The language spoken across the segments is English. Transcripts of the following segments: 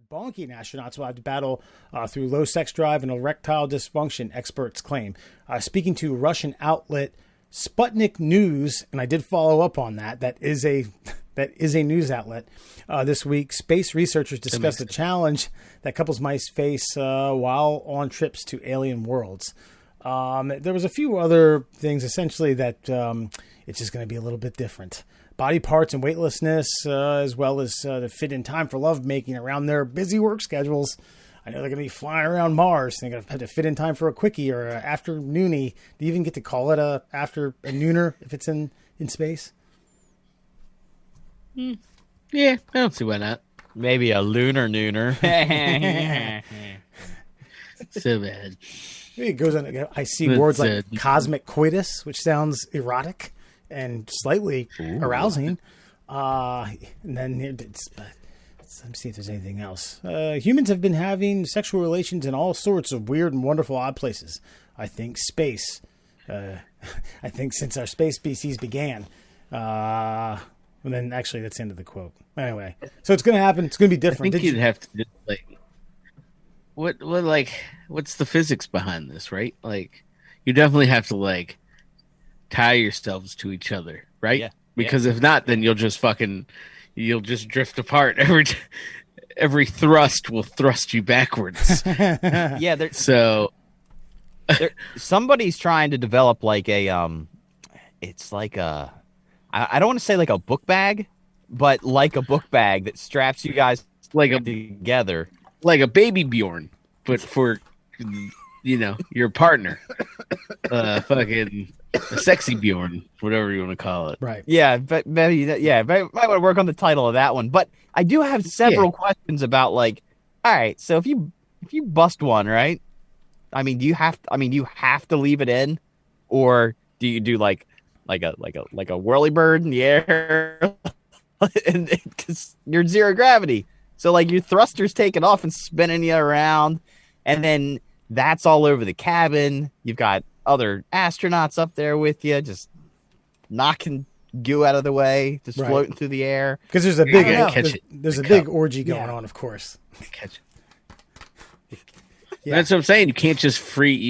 Debunking astronauts will have to battle through low sex drive and erectile dysfunction, experts claim. Speaking to Russian outlet Sputnik News, and I did follow up on that. That is a news outlet. This week, space researchers discussed the challenge that couples might face while on trips to alien worlds. There was a few other things, essentially, that it's just going to be a little bit different. Body parts and weightlessness, as well as to fit in time for lovemaking around their busy work schedules. I know they're going to be flying around Mars. They're going to have to fit in time for a quickie or an afternoonie. Do you even get to call it a nooner if it's in space? Yeah, I don't see why not. Maybe a lunar nooner. So bad. It goes on. I see words like cosmic coitus, which sounds erotic and slightly arousing. And then let me see if there's anything else. Humans have been having sexual relations in all sorts of weird and wonderful odd places. I think space. I think since our space species began. And then actually that's the end of the quote. Anyway, so it's going to happen. It's going to be different. I think you'd have to just what's the physics behind this, right? Like, you definitely have to tie yourselves to each other, right? Yeah. Because if not, then you'll just drift apart. Every thrust will thrust you backwards. Yeah. Somebody's trying to develop it's like a, I don't want to say like a book bag, but like a book bag that straps you guys together. Like a baby Bjorn, but for, your partner. Fucking a sexy Bjorn, whatever you want to call it. Right. Yeah, but maybe might want to work on the title of that one. But I do have several questions about all right, so if you bust one, right? I mean, do you have to leave it in, or do you do like a whirly bird in the air, because you're zero gravity, so your thruster's taking off and spinning you around, and then that's all over the cabin. You've got other astronauts up there with you, just knocking goo out of the way, just floating through the air. Because there's a big orgy going on, of course. Catch it. Yeah. That's what I'm saying. You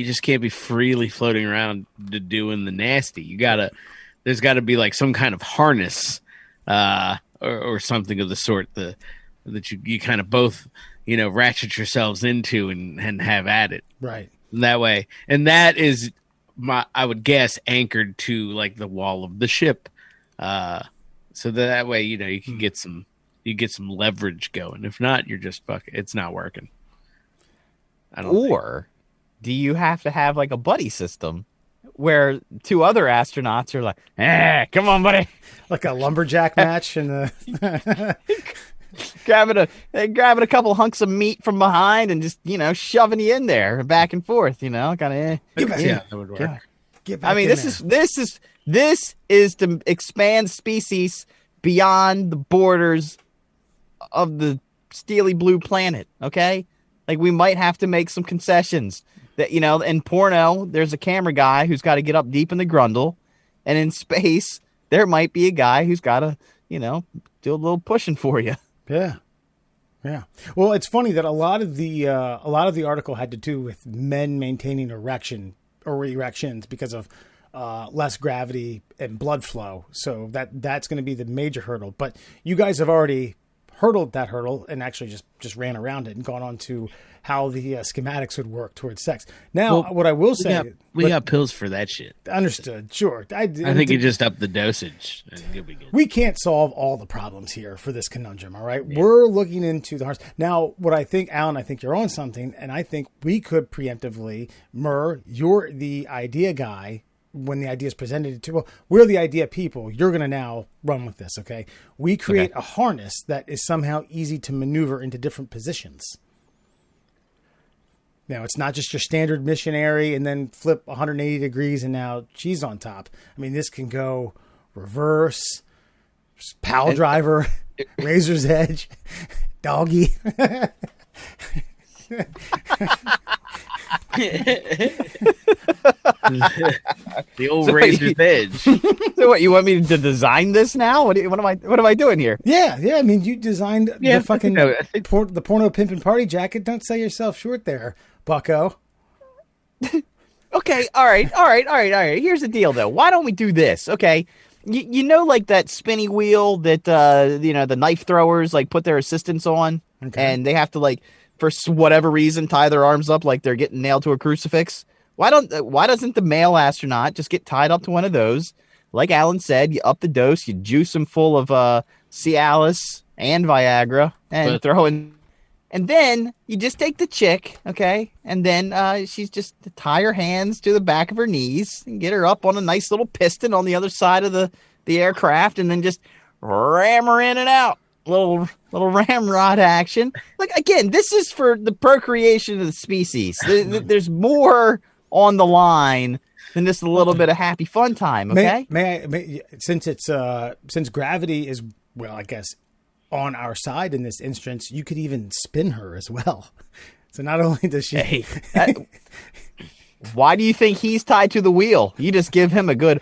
just can't be freely floating around doing the nasty. There's got to be some kind of harness, or something of the sort that you kind of both, ratchet yourselves into and have at it. Right. That way. And that is I would guess anchored to the wall of the ship. So that way, you can get some leverage going. If not, you're just it's not working. Do you have to have a buddy system where two other astronauts are like, come on, buddy. Like a lumberjack match in the grabbing a couple hunks of meat from behind and just, shoving you in there back and forth, kind of. Yeah, that would work. Get back this is to expand species beyond the borders of the steely blue planet, okay? We might have to make some concessions. That in porno, there's a camera guy who's got to get up deep in the grundle, and in space, there might be a guy who's got to, do a little pushing for you. Yeah. Well, it's funny that a lot of the article had to do with men maintaining erections because of less gravity and blood flow. So that's going to be the major hurdle. But you guys have already hurdled that hurdle and actually just ran around it and gone on to how the schematics would work towards sex. Now, what I will say... We got pills for that shit. Understood. Sure. I think you just up the dosage and you'll be good. We can't solve all the problems here for this conundrum, all right? Yeah. We're looking into the hearts. Now, what I think, Alan, I think you're on something, and I think we could preemptively... you're the idea guy when the idea is presented to... Well, we're the idea people. You're going to now run with this, okay? We create a harness that is somehow easy to maneuver into different positions. Now, it's not just your standard missionary and then flip 180 degrees and now she's on top. I mean, this can go reverse, pile driver, razor's edge, doggy. The old razor's edge. So what? You want me to design this now? What am I doing here? Yeah. I mean, you designed the fucking the porno pimp and party jacket. Don't sell yourself short there, Bucko. Okay. All right. Here's the deal, though. Why don't we do this? Okay. You know, like that spinny wheel that the knife throwers like put their assistants on, and they have to like for whatever reason tie their arms up like they're getting nailed to a crucifix. Why doesn't the male astronaut just get tied up to one of those? Like Alan said, you up the dose, you juice them full of Cialis and Viagra, and throw in, and then you just take the chick, okay, and then she's just tie her hands to the back of her knees and get her up on a nice little piston on the other side of the aircraft, and then just ram her in and out. Little ramrod action. Like, again, this is for the procreation of the species. There's more on the line than just a little bit of happy fun time. Okay. Since gravity is, well, I guess, on our side in this instance, you could even spin her as well. So not only does she. Why do you think he's tied to the wheel? You just give him a good.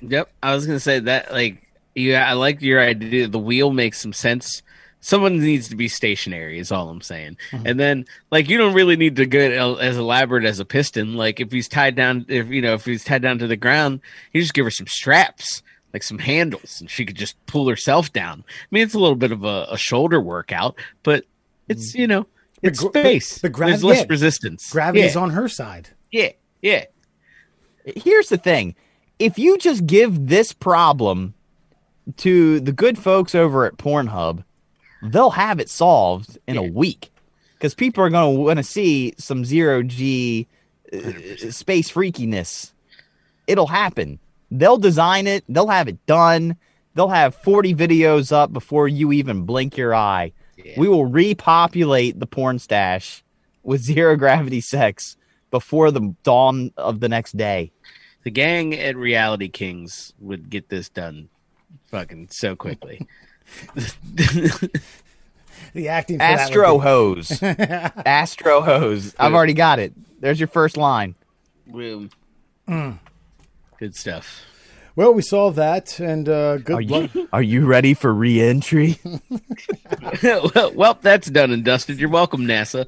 Yep, I was gonna say that. Like, I like your idea. The wheel makes some sense. Someone needs to be stationary, is all I'm saying. Mm-hmm. And then, like, you don't really need to get as elaborate as a piston. Like, if he's tied down, if he's tied down to the ground, you just give her some straps, like some handles, and she could just pull herself down. I mean, it's a little bit of a shoulder workout, but it's it's space. There's less resistance. Gravity's on her side. Yeah. Here's the thing. If you just give this problem to the good folks over at Pornhub, they'll have it solved in a week. Because people are going to want to see some zero-G space freakiness. It'll happen. They'll design it. They'll have it done. They'll have 40 videos up before you even blink your eye. Yeah. We will repopulate the porn stash with zero-gravity sex before the dawn of the next day. The gang at Reality Kings would get this done fucking so quickly. The acting for Astro Hose. Astro Hose. I've already got it. There's your first line. Good stuff. Well, we solved that, and good luck. Are you ready for re-entry? Well, that's done and dusted. You're welcome, NASA.